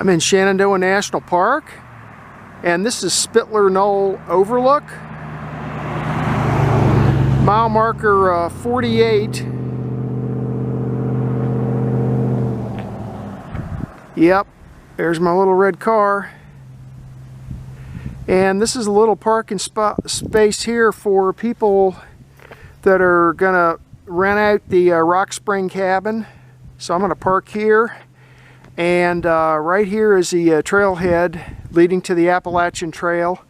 I'm in Shenandoah National Park, and this is Spitler Knoll Overlook. Mile marker 48. Yep, there's my little red car. And this is a little parking space here for people that are gonna rent out the Rock Spring cabin. So I'm gonna park here. And right here is the trailhead leading to the Appalachian Trail.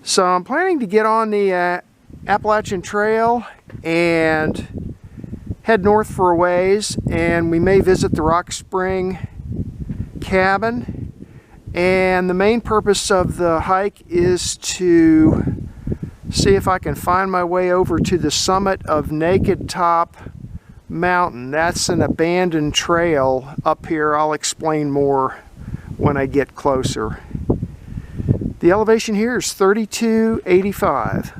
So I'm planning to get on the Appalachian Trail and head north for a ways, and we may visit the Rock Spring cabin. And the main purpose of the hike is to see if I can find my way over to the summit of Nakedtop Mountain. That's an abandoned trail up here. I'll explain more when I get closer. The elevation here is 3285.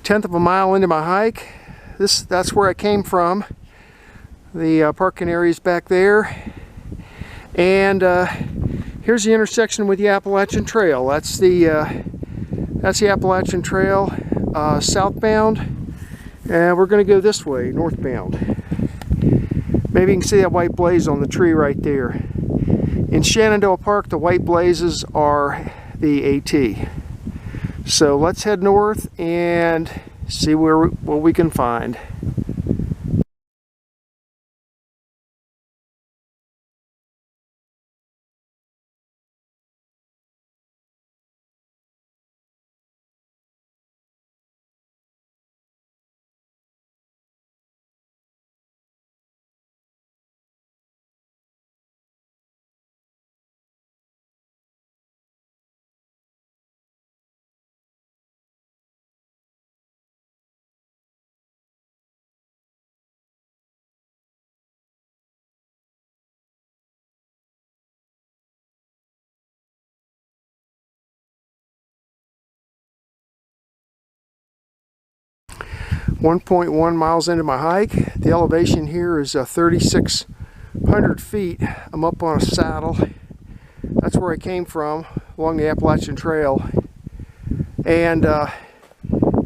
Tenth of a mile into my hike. That's where I came from. The parking area is back there, and here's the intersection with the Appalachian Trail. That's the Appalachian Trail southbound, and we're going to go this way, northbound. Maybe you can see that white blaze on the tree right there. In Shenandoah Park, the white blazes are the AT. So let's head north and see what we can find. .1 miles into my hike. The elevation here is 3,600 feet. I'm up on a saddle. That's where I came from, along the Appalachian Trail. And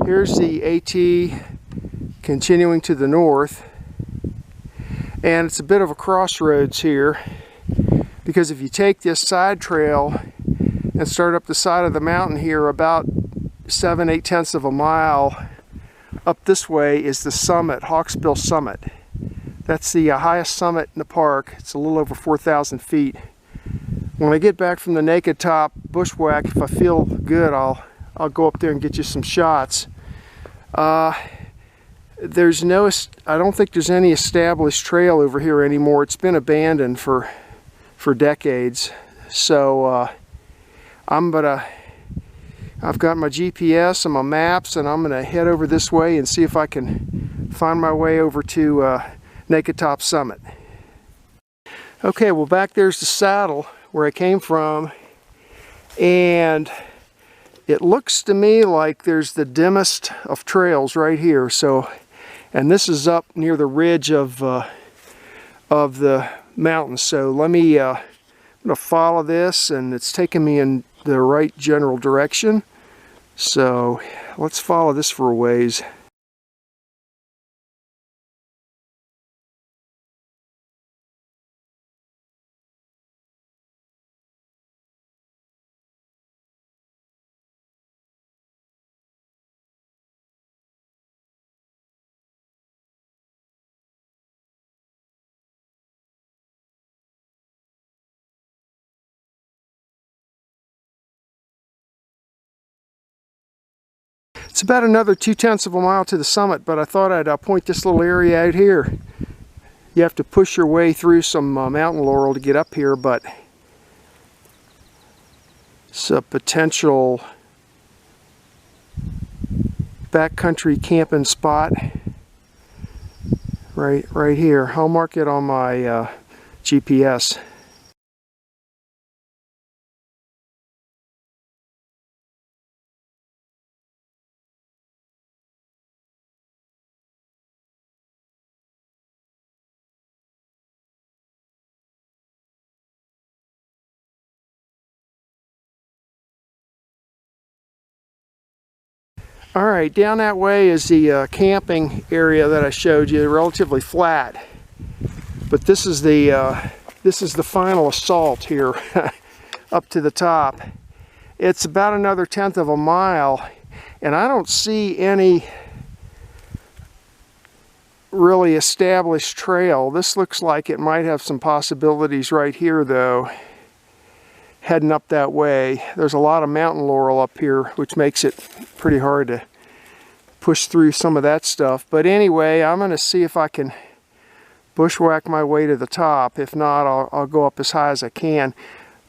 here's the AT continuing to the north. And it's a bit of a crossroads here, because if you take this side trail and start up the side of the mountain here, about 7/8 of a mile up this way is the summit, Hawksbill Summit. That's the highest summit in the park. It's a little over 4,000 feet. When I get back from the Nakedtop bushwhack, if I feel good, I'll go up there and get you some shots. I don't think there's any established trail over here anymore. It's been abandoned for decades. So I've got my GPS and my maps, and I'm going to head over this way and see if I can find my way over to Nakedtop Summit. Okay, well, back there's the saddle where I came from, and it looks to me like there's the dimmest of trails right here. So, and this is up near the ridge of the mountain. So I'm going to follow this, and it's taking me in the right general direction. So let's follow this for a ways. It's about another 2/10 of a mile to the summit, but I thought I'd point this little area out here. You have to push your way through some mountain laurel to get up here, but it's a potential backcountry camping spot. right here. I'll mark it on my GPS. Alright, down that way is the camping area that I showed you, relatively flat. But this is the final assault here up to the top. It's about another 1/10 of a mile, and I don't see any really established trail. This looks like it might have some possibilities right here though, heading up that way. There's a lot of mountain laurel up here, which makes it pretty hard to push through some of that stuff. But anyway, I'm going to see if I can bushwhack my way to the top. If not, I'll go up as high as I can.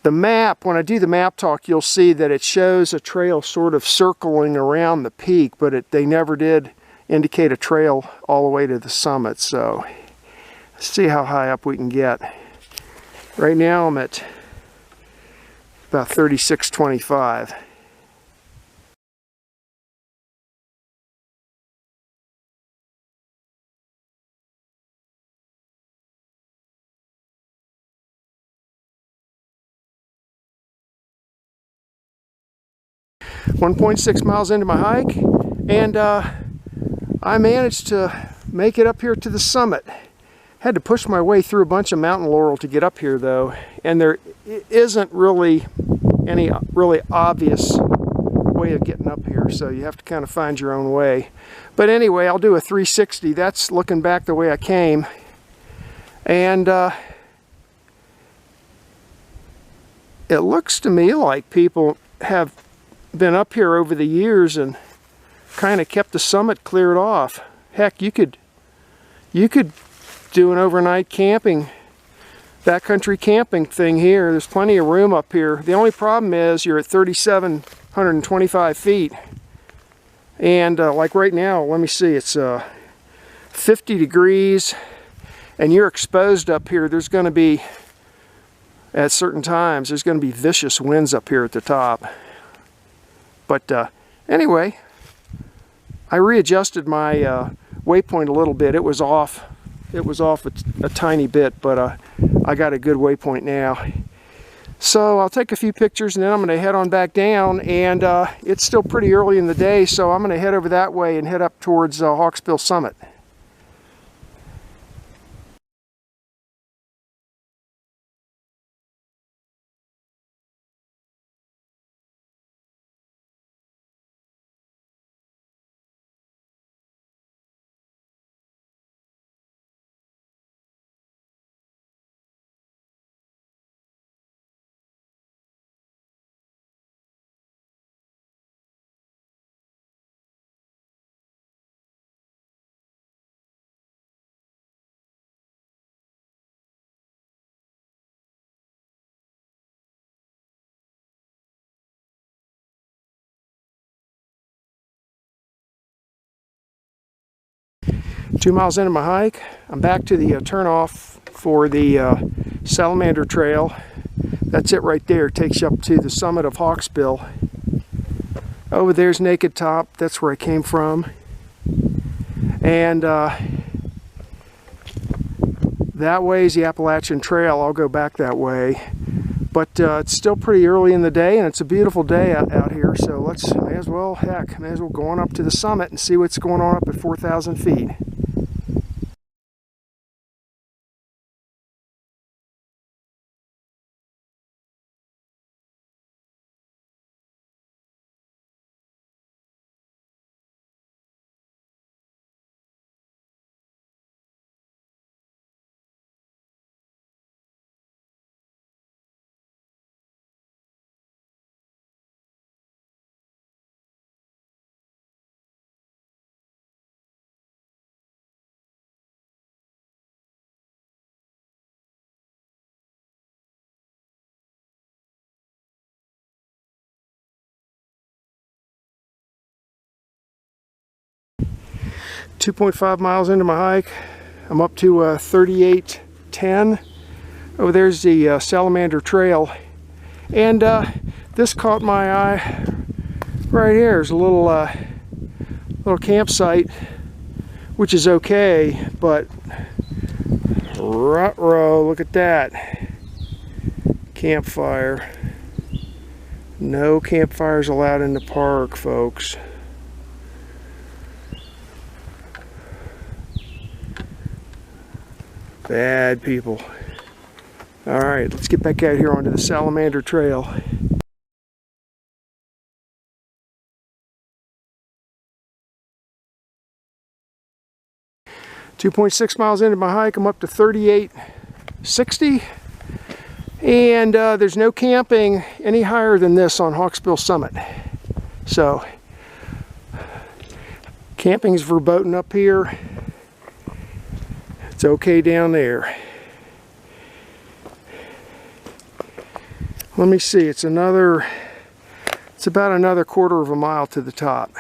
The map, when I do the map talk, you'll see that it shows a trail sort of circling around the peak, but they never did indicate a trail all the way to the summit. So let's see how high up we can get. Right now I'm at about 3625. .6 miles into my hike, and I managed to make it up here to the summit. Had to push my way through a bunch of mountain laurel to get up here though, and there isn't really any really obvious way of getting up here, so you have to kind of find your own way. But anyway, I'll do a 360. That's looking back the way I came, and it looks to me like people have been up here over the years and kind of kept the summit cleared off. Heck, you could do an overnight camping, backcountry camping thing here. There's plenty of room up here. The only problem is you're at 3,725 feet, and like right now, let me see, it's 50 degrees, and you're exposed up here. There's going to be, at certain times, there's going to be vicious winds up here at the top. But anyway, I readjusted my waypoint a little bit. It was off. It was off a tiny bit, but I got a good waypoint now. So I'll take a few pictures and then I'm going to head on back down. And it's still pretty early in the day, so I'm going to head over that way and head up towards Hawksbill Summit. Two miles into my hike, I'm back to the turnoff for the Salamander Trail. That's it right there. It takes you up to the summit of Hawksbill. Over there's Nakedtop. That's where I came from. And that way is the Appalachian Trail. I'll go back that way. But it's still pretty early in the day, and it's a beautiful day out here. So may as well go on up to the summit and see what's going on up at 4,000 feet. .5 miles into my hike, I'm up to 3810. Oh, there's the Salamander Trail. And this caught my eye right here. There's a little campsite, which is okay, but ruh-roh, look at that. Campfire. No campfires allowed in the park, folks. Bad people. Alright, let's get back out here onto the Salamander Trail. 2.6 miles into my hike, I'm up to 3860. And there's no camping any higher than this on Hawksbill Summit. So, camping's verboten up here. It's okay down there. Let me see, it's about another quarter of a mile to the top.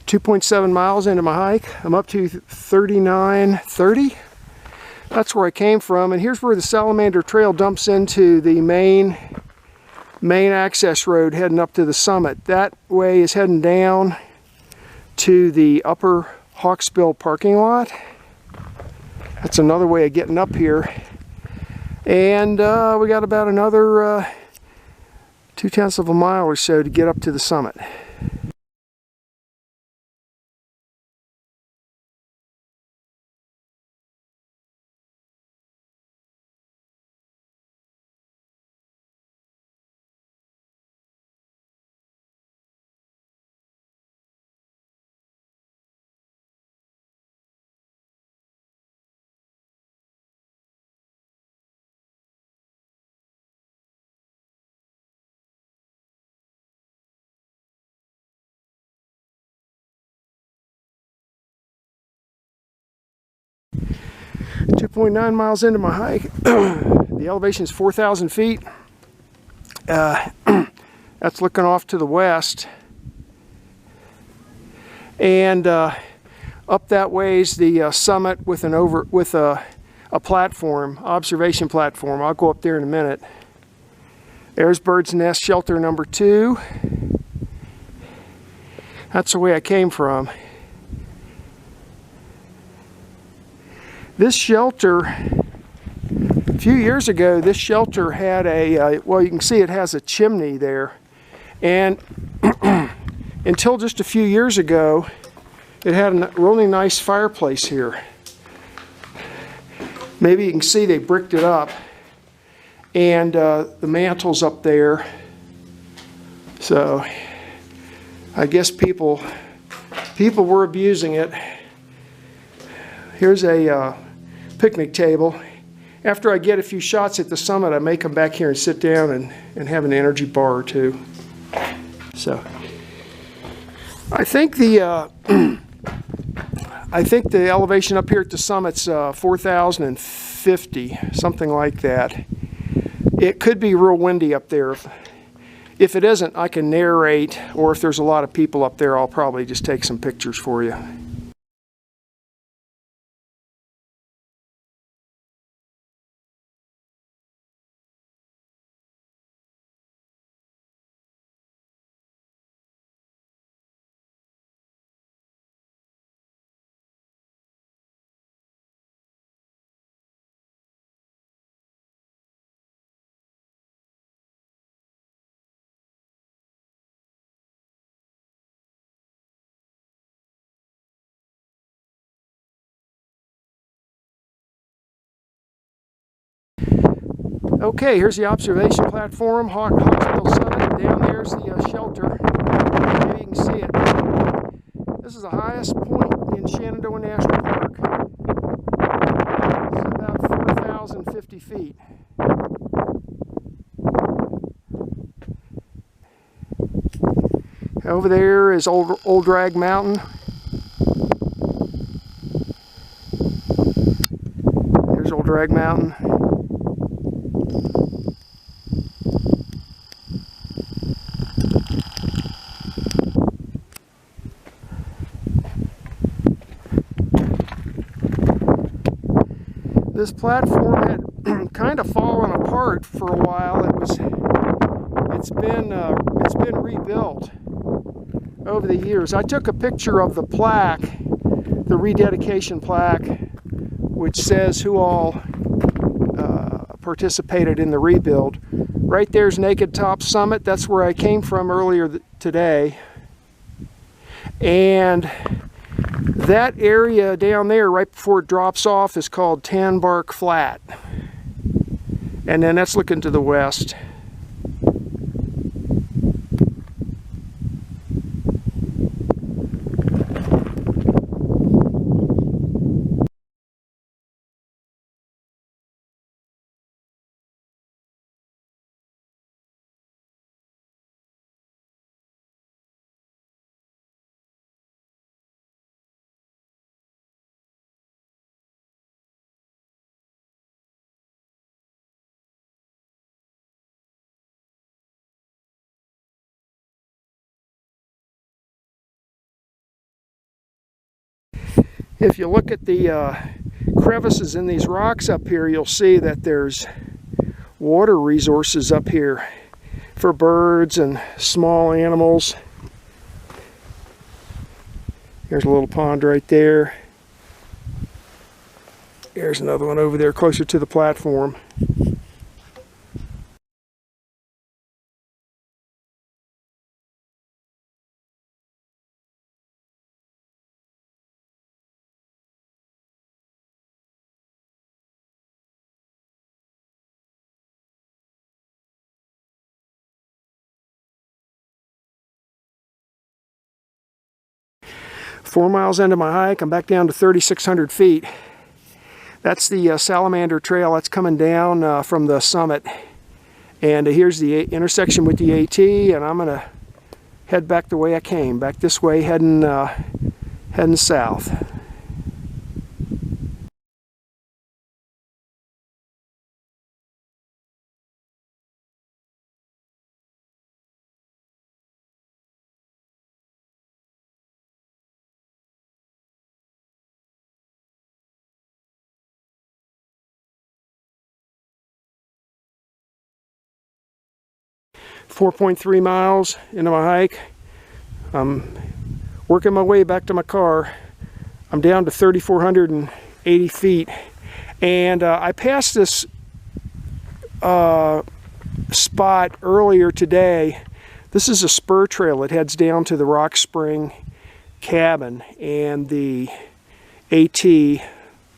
.7 miles into my hike. I'm up to 3930. That's where I came from, and here's where the Salamander Trail dumps into the main access road heading up to the summit. That way is heading down to the upper Hawksbill parking lot. That's another way of getting up here. And we got about another 0.2 of a mile or so to get up to the summit. .9 miles into my hike. The elevation is 4,000 feet. That's looking off to the west. And up that way is the summit with a platform, observation platform. I'll go up there in a minute. There's Bird's Nest Shelter number 2. That's the way I came from. This shelter, a few years ago, this shelter had well, you can see it has a chimney there. And until just a few years ago, it had a really nice fireplace here. Maybe you can see they bricked it up. And the mantle's up there. So I guess people were abusing it. Here's a picnic table. After I get a few shots at the summit, I may come back here and sit down and have an energy bar or two. So I think the elevation up here at the summit's 4,050, something like that. It could be real windy up there. If it isn't, I can narrate, or if there's a lot of people up there, I'll probably just take some pictures for you. Okay, here's the observation platform, Hawksbill Summit. Down there's the shelter. Maybe you can see it. This is the highest point in Shenandoah National Park. It's about 4,050 feet. Over there is Old Drag Mountain. There's Old Drag Mountain. This platform had kind of fallen apart for a while. It's been rebuilt over the years. I took a picture of the plaque, the rededication plaque, which says who all participated in the rebuild. Right there's Nakedtop Summit. That's where I came from earlier today. And that area down there, right before it drops off, is called Tanbark Flat. And then that's looking to the west. If you look at the crevices in these rocks up here, you'll see that there's water resources up here for birds and small animals. There's a little pond right there. There's another one over there closer to the platform. Four miles into my hike, I'm back down to 3,600 feet. That's the Salamander Trail that's coming down from the summit. And here's the intersection with the AT, and I'm going to head back the way I came, back this way, heading south. .3 miles into my hike. I'm working my way back to my car. I'm down to 3,480 feet, and I passed this spot earlier today. This is a spur trail. It heads down to the Rock Spring cabin and the AT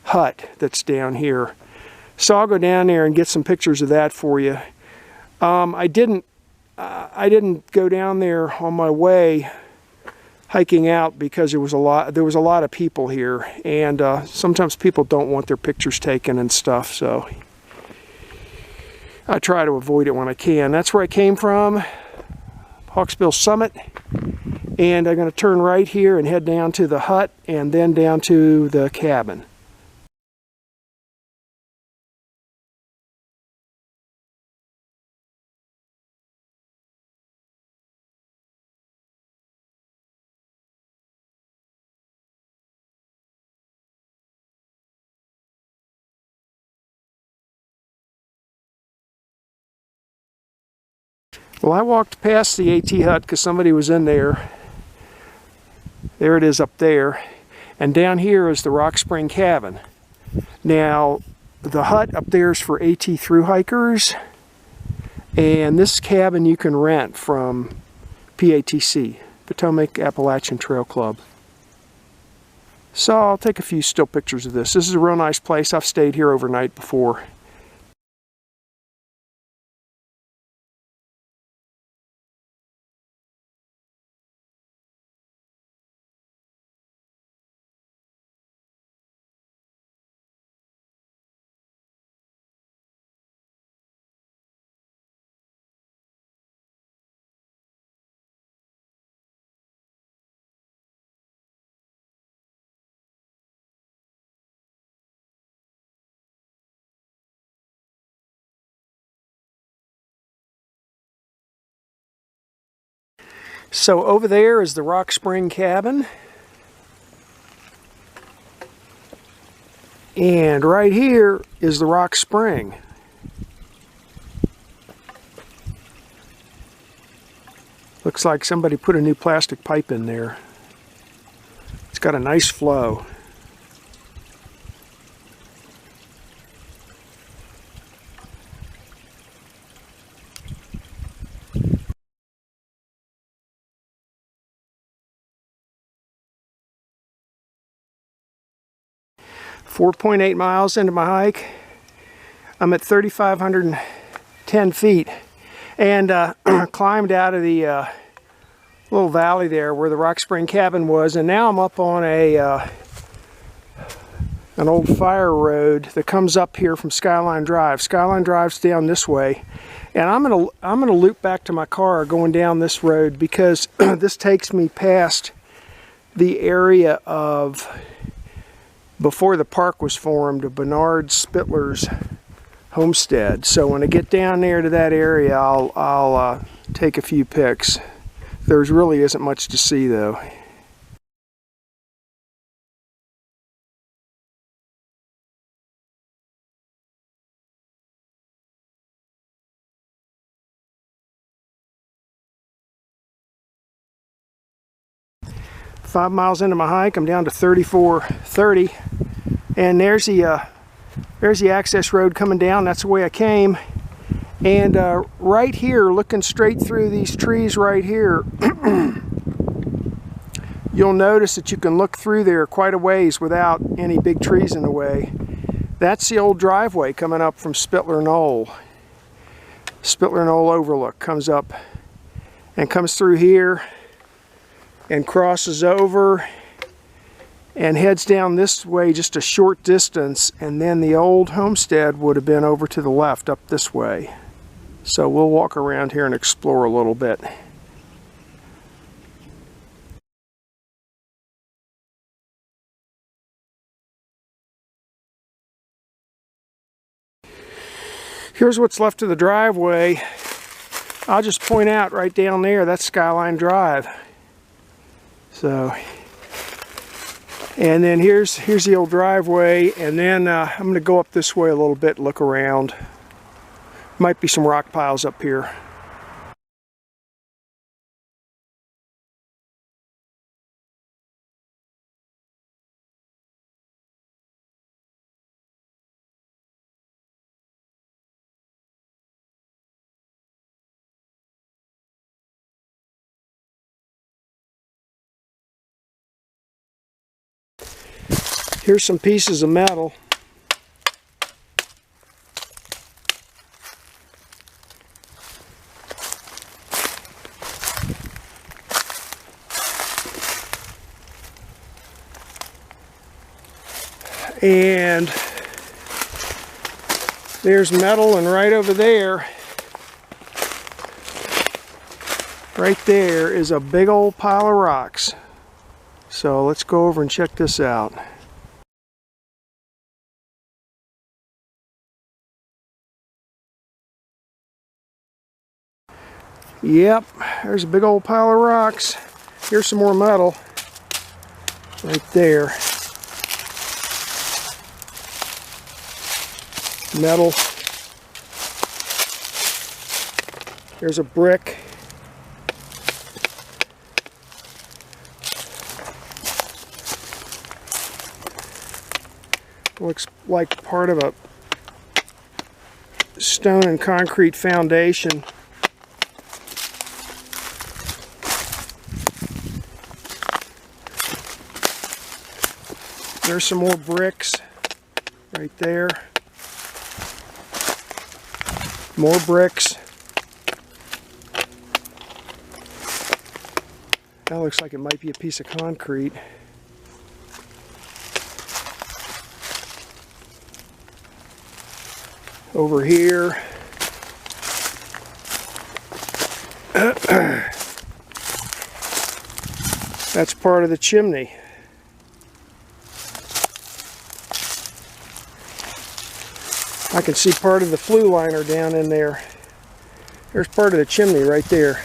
hut that's down here. So I'll go down there and get some pictures of that for you. I didn't go down there on my way hiking out because there was a lot of people here, and sometimes people don't want their pictures taken and stuff, so I try to avoid it when I can. That's where I came from, Hawksbill Summit, and I'm going to turn right here and head down to the hut and then down to the cabin. Well, I walked past the AT hut because somebody was in there. There it is up there. And down here is the Rock Spring cabin. Now, the hut up there is for AT thru hikers. And this cabin you can rent from PATC, Potomac Appalachian Trail Club. So I'll take a few still pictures of this. This is a real nice place. I've stayed here overnight before. So over there is the Rock Spring cabin. And right here is the Rock Spring. Looks like somebody put a new plastic pipe in there. It's got a nice flow. .8 miles into my hike. I'm at 3,510 feet and climbed out of the little valley there where the Rock Spring cabin was, and now I'm up on an old fire road that comes up here from Skyline Drive. Skyline Drive's down this way, and I'm gonna loop back to my car going down this road because this takes me past the area of before the park was formed of Bernard Spitler's homestead. So when I get down there to that area, I'll take a few pics. There really isn't much to see though. Five miles into my hike, I'm down to 3430, and there's the access road coming down. That's the way I came. And right here, looking straight through these trees right here, you'll notice that you can look through there quite a ways without any big trees in the way. That's the old driveway coming up from Spitler Knoll. Spitler Knoll Overlook comes up and comes through here and crosses over and heads down this way just a short distance, and then the old homestead would have been over to the left up this way. So we'll walk around here and explore a little bit. Here's what's left of the driveway. I'll just point out right down there, that's Skyline Drive. So, and then here's the old driveway, and then I'm going to go up this way a little bit, look around. Might be some rock piles up here. Here's some pieces of metal. And there's metal, and right over there, right there is a big old pile of rocks. So let's go over and check this out. Yep, there's a big old pile of rocks. Here's some more metal right there. Metal. There's a brick. Looks like part of a stone and concrete foundation. There's some more bricks right there. More bricks. That looks like it might be a piece of concrete. Over here. That's part of the chimney. I can see part of the flue liner down in there. There's part of the chimney right there.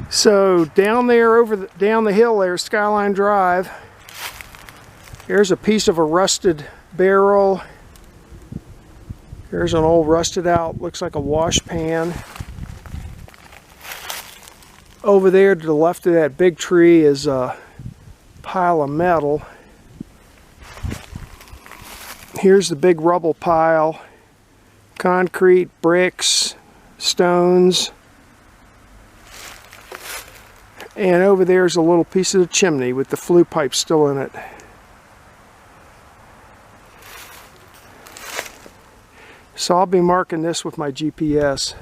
So down there, down the hill there, Skyline Drive, there's a piece of a rusted barrel. Here's an old rusted out, looks like a wash pan. Over there to the left of that big tree is a pile of metal. Here's the big rubble pile. Concrete, bricks, stones. And over there's a little piece of the chimney with the flue pipe still in it. So I'll be marking this with my GPS.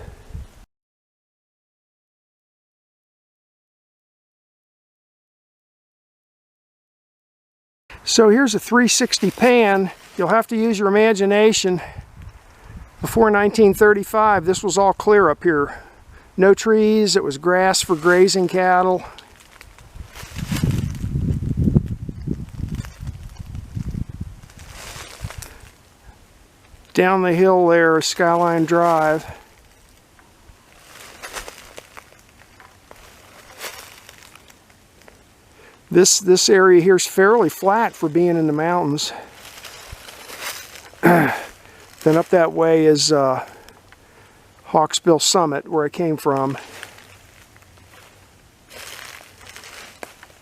So here's a 360 pan. You'll have to use your imagination. Before 1935, this was all clear up here. No trees, it was grass for grazing cattle. Down the hill there is Skyline Drive. This area here is fairly flat for being in the mountains. Then up that way is Hawksbill Summit, where I came from.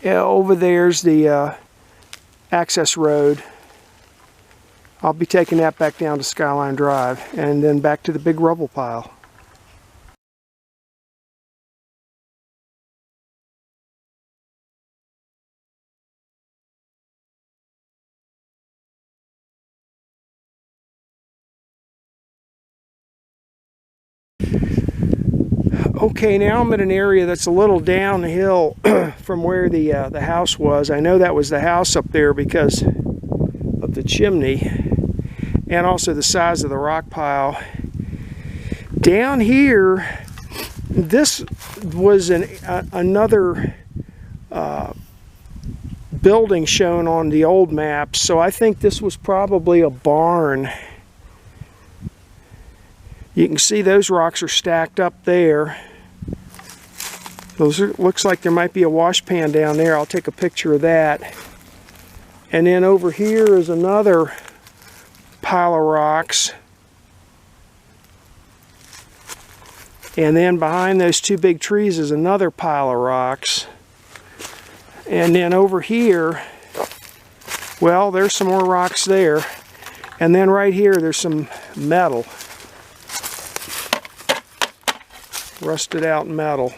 Yeah, over there's the access road. I'll be taking that back down to Skyline Drive and then back to the big rubble pile. Okay, now I'm in an area that's a little downhill from where the house was. I know that was the house up there because of the chimney and also the size of the rock pile. Down here, this was another building shown on the old maps, so I think this was probably a barn. You can see those rocks are stacked up there. Looks like there might be a wash pan down there. I'll take a picture of that. And then over here is another pile of rocks. And then behind those two big trees is another pile of rocks. And then over here, well, there's some more rocks there. And then right here, there's some metal. Rusted out metal.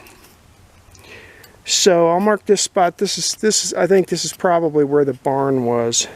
So I'll mark this spot. I think this is probably where the barn was.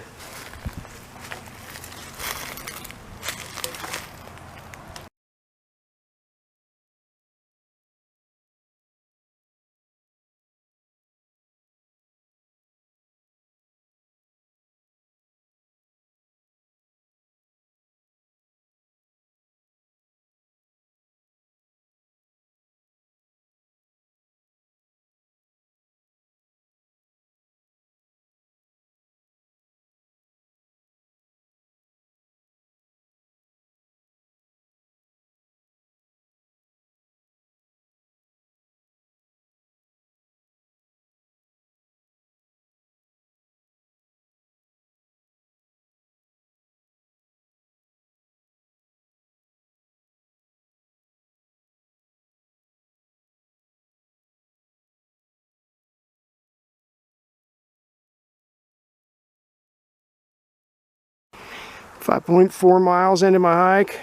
.4 miles into my hike,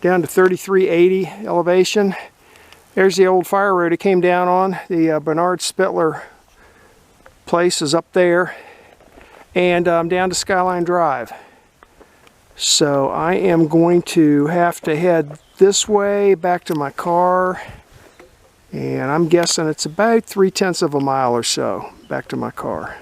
down to 3380 elevation. There's the old fire road it came down on. The Bernard Spitler place is up there, and I'm down to Skyline Drive. So I am going to have to head this way back to my car, and I'm guessing it's about 3/10 of a mile or so back to my car.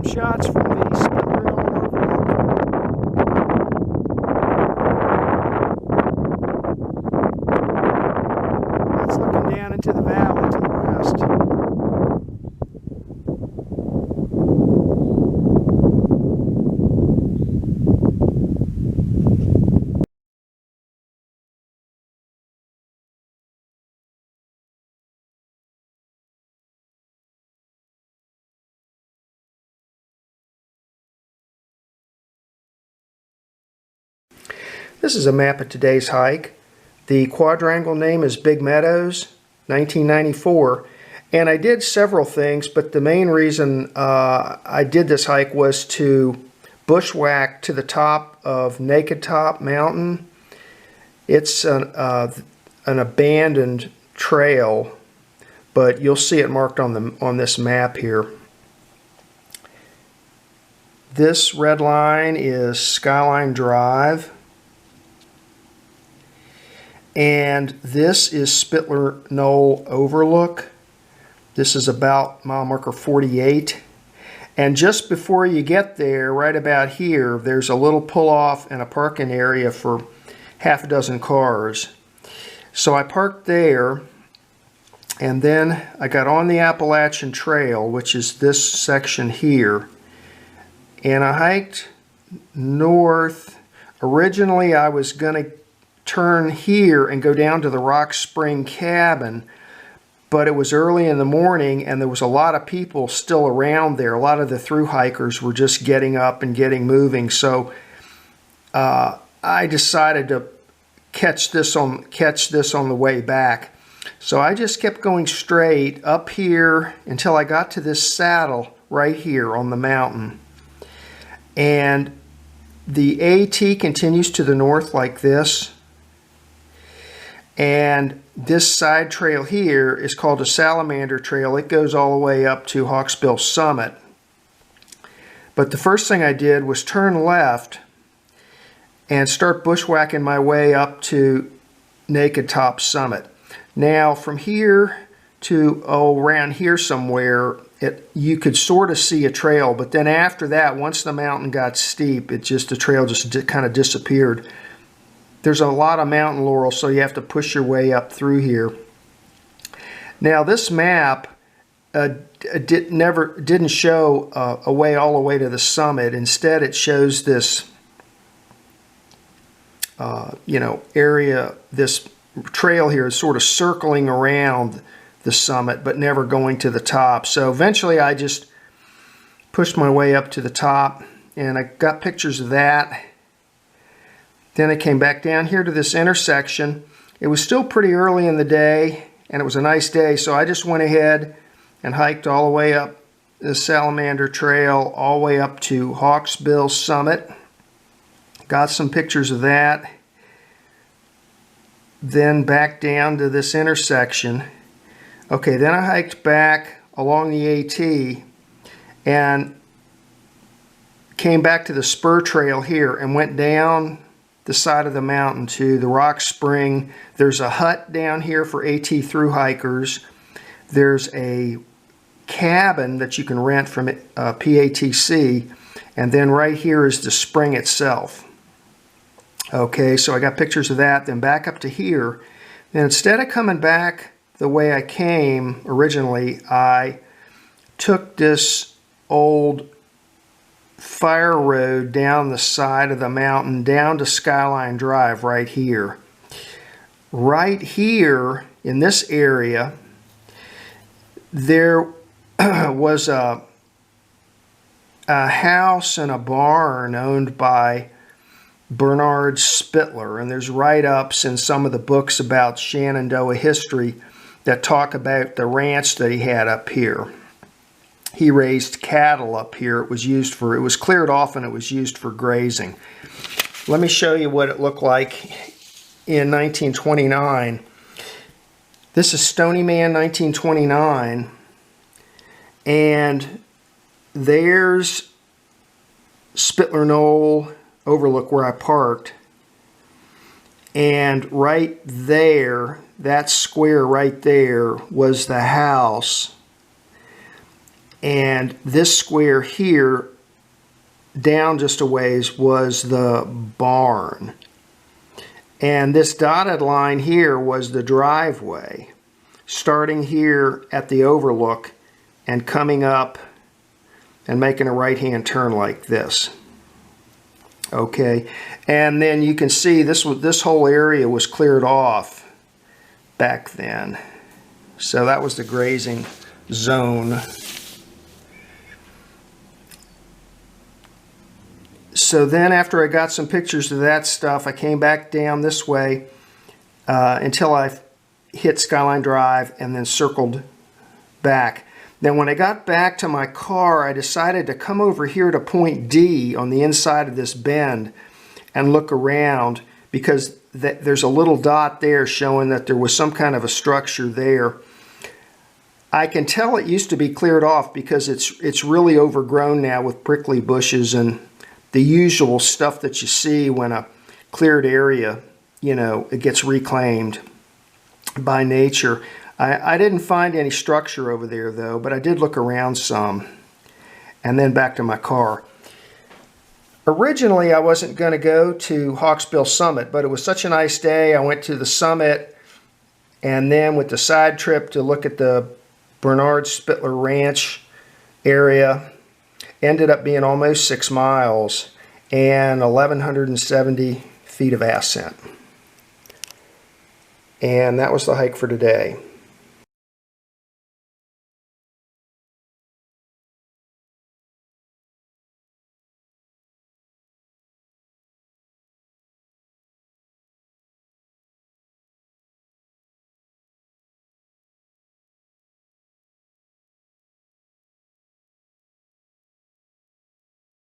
shots from the Spitler Knoll Overlook. That's looking down into the valley to the west. This is a map of today's hike. The quadrangle name is Big Meadows, 1994. And I did several things, but the main reason I did this hike was to bushwhack to the top of Nakedtop Mountain. It's an abandoned trail, but you'll see it marked on this map here. This red line is Skyline Drive. And this is Spitler Knoll Overlook. This is about mile marker 48. And just before you get there, right about here, there's a little pull-off and a parking area for half a dozen cars. So I parked there, and then I got on the Appalachian Trail, which is this section here, and I hiked north. Originally, I was going to turn here and go down to the Rock Spring cabin, but it was early in the morning and there was a lot of people still around there. A lot of the thru hikers were just getting up and getting moving, so I decided to catch this on the way back. So I just kept going straight up here until I got to this saddle right here on the mountain, and the AT continues to the north like this. And this side trail here is called a Salamander Trail. It goes all the way up to Hawksbill Summit. But the first thing I did was turn left and start bushwhacking my way up to Nakedtop Summit. Now from here to around here somewhere, you could sort of see a trail, but then after that, once the mountain got steep, the trail just kind of disappeared. There's a lot of mountain laurel, so you have to push your way up through here. Now this map didn't show a way all the way to the summit. Instead, it shows this area, this trail here is sort of circling around the summit, but never going to the top. So eventually, I just pushed my way up to the top, and I got pictures of that. Then I came back down here to this intersection. It was still pretty early in the day, and it was a nice day, so I just went ahead and hiked all the way up the Salamander Trail, all the way up to Hawksbill Summit. Got some pictures of that. Then back down to this intersection. Okay, then I hiked back along the AT and came back to the Spur Trail here and went down the side of the mountain to the Rock Spring. There's a hut down here for AT thru hikers. There's a cabin that you can rent from PATC, and then right here is the spring itself. Okay, so I got pictures of that. Then back up to here. Then instead of coming back the way I came originally, I took this old Fireroad down the side of the mountain down to Skyline Drive right here. Right here in this area, there was a house and a barn owned by Bernard Spitler, and there's write-ups in some of the books about Shenandoah history that talk about the ranch that he had up here. He raised cattle up here. It was cleared off and it was used for grazing. Let me show you what it looked like in 1929. This is Stony Man 1929, and there's Spitler Knoll Overlook where I parked, and right there, that square right there was the house. And this square here, down just a ways, was the barn. And this dotted line here was the driveway, starting here at the overlook and coming up and making a right-hand turn like this. Okay, and then you can see this whole area was cleared off back then. So that was the grazing zone. So then after I got some pictures of that stuff, I came back down this way until I hit Skyline Drive and then circled back. Then when I got back to my car, I decided to come over here to point D on the inside of this bend and look around, because there's a little dot there showing that there was some kind of a structure there. I can tell it used to be cleared off because it's really overgrown now with prickly bushes and the usual stuff that you see when a cleared area, you know, it gets reclaimed by nature. I didn't find any structure over there though, but I did look around some. And then back to my car. Originally I wasn't going to go to Hawksbill Summit, but it was such a nice day. I went to the summit, and then with the side trip to look at the Bernard Spitler Ranch area, ended up being almost 6 miles and 1,170 feet of ascent. And that was the hike for today.